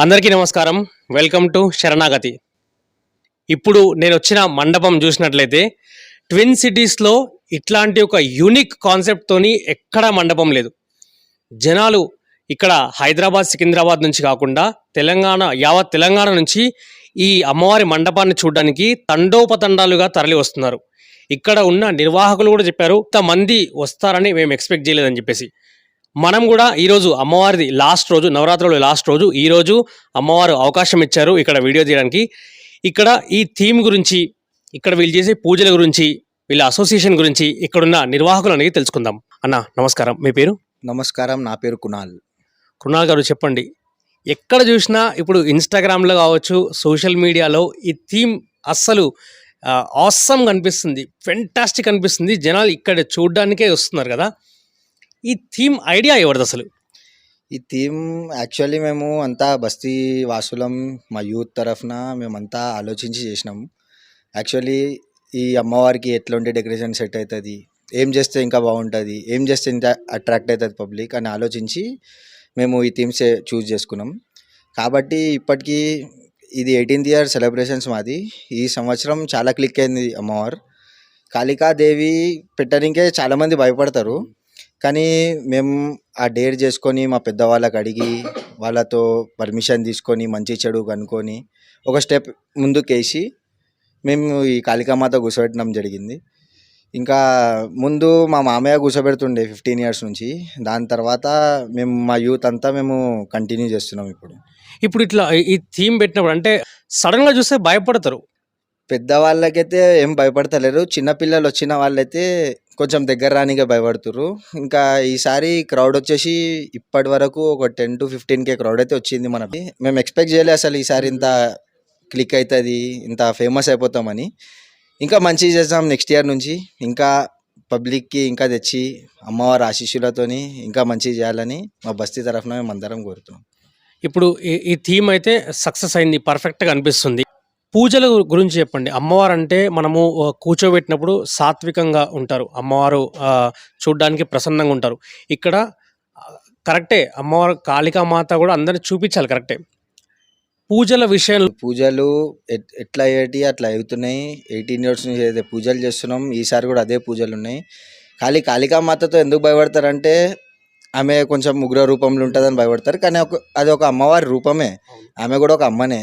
అందరికీ నమస్కారం. Welcome to శరణాగతి. ఇప్పుడు నేను వచ్చిన మండపం చూసినట్లయితే ట్విన్ సిటీస్లో ఇట్లాంటి ఒక యూనిక్ కాన్సెప్ట్తోని ఎక్కడా మండపం లేదు. జనాలు ఇక్కడ హైదరాబాద్, సికింద్రాబాద్ నుంచి కాకుండా యావత్ తెలంగాణ నుంచి ఈ అమ్మవారి మండపాన్ని చూడడానికి తండోపతండాలుగా తరలి వస్తున్నారు. ఇక్కడ ఉన్న నిర్వాహకులు కూడా చెప్పారు, ఇంతమంది వస్తారని మేము ఎక్స్పెక్ట్ చేయలేదని చెప్పేసి. మనం కూడా ఈరోజు అమ్మవారిది లాస్ట్ రోజు, నవరాత్రులు లాస్ట్ రోజు, ఈరోజు అమ్మవారు అవకాశం ఇచ్చారు ఇక్కడ వీడియో తీయడానికి. ఇక్కడ ఈ థీమ్ గురించి, ఇక్కడ వీళ్ళు చేసే పూజల గురించి, వీళ్ళ అసోసియేషన్ గురించి ఇక్కడున్న నిర్వాహకులు అనేది తెలుసుకుందాం. అన్న నమస్కారం, మీ పేరు? నమస్కారం, నా పేరు కునాల్. కునాల్ గారు చెప్పండి, ఎక్కడ చూసినా ఇప్పుడు ఇన్స్టాగ్రామ్లో కావచ్చు, సోషల్ మీడియాలో ఈ థీమ్ అస్సలు ఆసమ్ కనిపిస్తుంది, ఫెంటాస్టిక్ అనిపిస్తుంది. జనాలు ఇక్కడ చూడడానికే వస్తున్నారు కదా. ఈ థీమ్ ఐడియా ఎవరిది అసలు? ఈ థీమ్ యాక్చువల్లీ మేము అంతా బస్తీ వాసులం, మా యూత్ తరఫున మేమంతా ఆలోచించి చేసినాం. యాక్చువల్లీ ఈ అమ్మవారికి ఎట్లాంటి డెకరేషన్ సెట్ అవుతుంది, ఏం చేస్తే ఇంకా బాగుంటుంది, ఏం చేస్తే ఇంత అట్రాక్ట్ అవుతుంది పబ్లిక్ అని ఆలోచించి మేము ఈ థీమ్స్ చూస్ చేసుకున్నాం. కాబట్టి ఇప్పటికీ ఇది 18th ఇయర్ సెలబ్రేషన్స్ మాది. ఈ సంవత్సరం చాలా క్లిక్ అయింది అమ్మవారు. కాళికాదేవి పెట్టడానికే చాలామంది భయపడతారు, కానీ మేము ఆ డేర్ చేసుకొని మా పెద్దవాళ్ళకి అడిగి వాళ్ళతో పర్మిషన్ తీసుకొని మంచి చెడు కనుక్కొని ఒక స్టెప్ ముందుకేసి మేము ఈ కాళికామాత కూర్చోబెట్టడం జరిగింది. ఇంకా ముందు మా మామయ్య కూర్చోబెడుతుండే 15 ఇయర్స్ నుంచి. దాని తర్వాత మేము మా యూత్ అంతా మేము కంటిన్యూ చేస్తున్నాం. ఇప్పుడు ఇట్లా ఈ థీమ్ పెట్టినప్పుడు అంటే సడన్గా చూస్తే భయపడతారు. పెద్దవాళ్ళకైతే ఏం భయపడతలేరు, చిన్నపిల్లలు వచ్చిన వాళ్ళైతే కొంచెం దగ్గర రానిగా భయపడుతుర్రు. ఇంకా ఈసారి క్రౌడ్ వచ్చేసి ఇప్పటి వరకు ఒక 10 to 15K క్రౌడ్ అయితే వచ్చింది. మేము ఎక్స్పెక్ట్ చేయలేదు అసలు ఈసారి ఇంత క్లిక్ అవుతుంది, ఇంత ఫేమస్ అయిపోతామని. ఇంకా మంచిగా చేద్దాం నెక్స్ట్ ఇయర్ నుంచి, ఇంకా పబ్లిక్కి ఇంకా తెచ్చి అమ్మవారి ఆశీస్సులతోని ఇంకా మంచిగా చేయాలని మా బస్తీ తరఫున మేము అందరం కోరుతున్నాం. ఇప్పుడు ఈ థీమ్ అయితే సక్సెస్ అయింది, పర్ఫెక్ట్గా అనిపిస్తుంది. పూజల గురించి చెప్పండి. అమ్మవారు అంటే మనము కూర్చోబెట్టినప్పుడు సాత్వికంగా ఉంటారు, అమ్మవారు చూడ్డానికి ప్రసన్నంగా ఉంటారు. ఇక్కడ కరెక్టే, అమ్మవారు కాళికామాత కూడా అందరిని చూపించాలి, కరెక్టే. పూజల విషయంలో పూజలు ఎట్లా అయ్యేటి అట్లా అవుతున్నాయి. 18 ఇయర్స్ నుంచి ఏదైతే పూజలు చేస్తున్నాం, ఈసారి కూడా అదే పూజలు ఉన్నాయి. కాళికామాతతో ఎందుకు భయపడతారంటే ఆమె కొంచెం ఉగ్ర రూపంలో ఉంటుందని భయపడతారు, కానీ అది ఒక అమ్మవారి రూపమే. ఆమె కూడా ఒక అమ్మనే.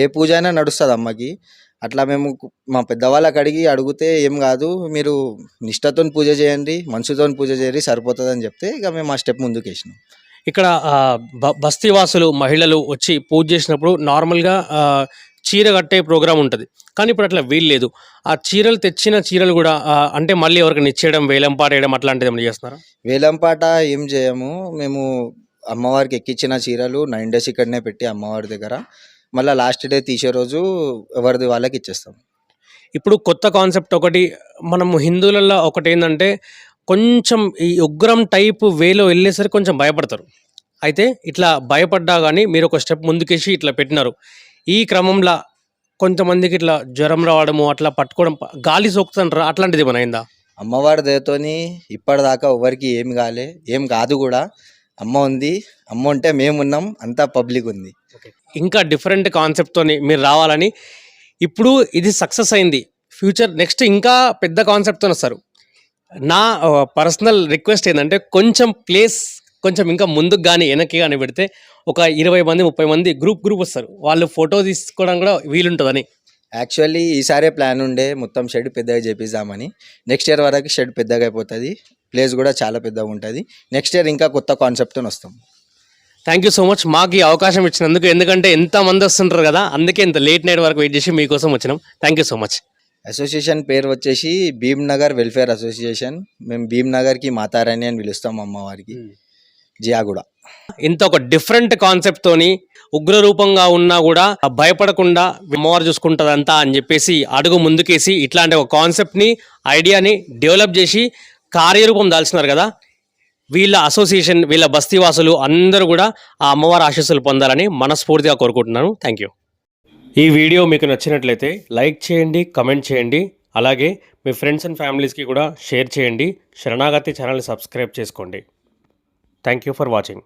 ఏ పూజ అయినా నడుస్తుంది అమ్మకి. అట్లా మేము మా పెద్దవాళ్ళకి అడిగితే ఏం కాదు, మీరు నిష్టతో పూజ చేయండి, మనసుతో పూజ చేయండి, సరిపోతుంది అని చెప్తే ఇక మేము ఆ స్టెప్ ముందుకు వేసినాం. ఇక్కడ బస్తీవాసులు మహిళలు వచ్చి పూజ చేసినప్పుడు నార్మల్గా చీర కట్టే ప్రోగ్రాం ఉంటుంది, కానీ ఇప్పుడు అట్లా వీల్లేదు. ఆ చీరలు తెచ్చిన చీరలు కూడా అంటే మళ్ళీ ఎవరికి ఇచ్చేయడం, వేలంపాట వేయడం అట్లాంటిది ఏమైనా చేస్తున్నారా? వేలంపాట ఏం చేయము. మేము అమ్మవారికి ఎక్కించిన చీరలు 9 days ఇక్కడనే పెట్టి అమ్మవారి దగ్గర, మళ్ళీ లాస్ట్ డే తీసే రోజు ఎవరిది వాళ్ళకి ఇచ్చేస్తాం. ఇప్పుడు కొత్త కాన్సెప్ట్ ఒకటి, మనము హిందువులలో ఒకటి ఏంటంటే కొంచెం ఈ ఉగ్రం టైప్ వేలో వెళ్ళేసరికి కొంచెం భయపడతారు. అయితే ఇట్లా భయపడ్డా కానీ మీరు ఒక స్టెప్ ముందుకేసి ఇట్లా పెట్టినారు. ఈ క్రమంలో కొంతమందికి ఇట్లా జ్వరం రావడము, అట్లా పట్టుకోవడం, గాలి సోకుతుంటారు, అట్లాంటిది ఏమైనా అయిందా? అమ్మవారి దయతోని ఇప్పటిదాకా ఎవరికి ఏం కాదు కూడా. అమ్మ ఉంది, అమ్మ ఉంటే మేమున్నాం, అంతా పబ్లిక్ ఉంది. ఇంకా డిఫరెంట్ కాన్సెప్ట్తోని మీరు రావాలని, ఇప్పుడు ఇది సక్సెస్ అయింది, ఫ్యూచర్ నెక్స్ట్ ఇంకా పెద్ద కాన్సెప్ట్తో వస్తారు. నా పర్సనల్ రిక్వెస్ట్ ఏంటంటే కొంచెం ప్లేస్ కొంచెం ఇంకా ముందుకు కానీ వెనక్కి కానీ పెడితే ఒక 20 మంది 30 మంది గ్రూప్ వస్తారు, వాళ్ళు ఫోటో తీసుకోవడం కూడా వీలుంటుందని. యాక్చువల్లీ ఈసారే ప్లాన్ ఉండే మొత్తం షెడ్ పెద్దగా చేపిద్దామని. నెక్స్ట్ ఇయర్ వరకు షెడ్ పెద్దగా అయిపోతుంది, ప్లేస్ కూడా చాలా పెద్దగా ఉంటుంది. నెక్స్ట్ ఇయర్ ఇంకా కొత్త కాన్సెప్ట్తో వస్తాం. థ్యాంక్ యూ సో మచ్ మాకు ఈ అవకాశం ఇచ్చినందుకు. ఎందుకంటే ఎంతమంది వస్తుంటారు కదా, అందుకే ఇంత లేట్ నైట్ వరకు వెయిట్ చేసి మీకోసం వచ్చినాం. Thank you so much. Association పేరు వచ్చేసి భీమ్నగర్ వెల్ఫేర్ అసోసియేషన్. మేము భీమ్నగర్కి మాతారాణి అని పిలుస్తాం అమ్మవారికి, జియాగూడ. ఇంత ఒక డిఫరెంట్ కాన్సెప్ట్తోని ఉగ్ర రూపంగా ఉన్నా కూడా భయపడకుండా అమ్మవారు చూసుకుంటుందంతా అని చెప్పేసి అడుగు ముందుకేసి ఇట్లాంటి ఒక కాన్సెప్ట్ని, ఐడియాని డెవలప్ చేసి కార్యరూపం దాల్చినారు కదా. వీళ్ళ అసోసియేషన్, వీళ్ళ బస్తీవాసులు అందరూ కూడా ఆ అమ్మవారి ఆశీస్సులు పొందాలని మనస్ఫూర్తిగా కోరుకుంటున్నాను. Thank you. ఈ వీడియో మీకు నచ్చినట్లయితే లైక్ చేయండి, కమెంట్ చేయండి, అలాగే మీ ఫ్రెండ్స్ అండ్ ఫ్యామిలీస్కి కూడా షేర్ చేయండి. శరణాగతి ఛానల్ని సబ్స్క్రైబ్ చేసుకోండి. Thank you for watching.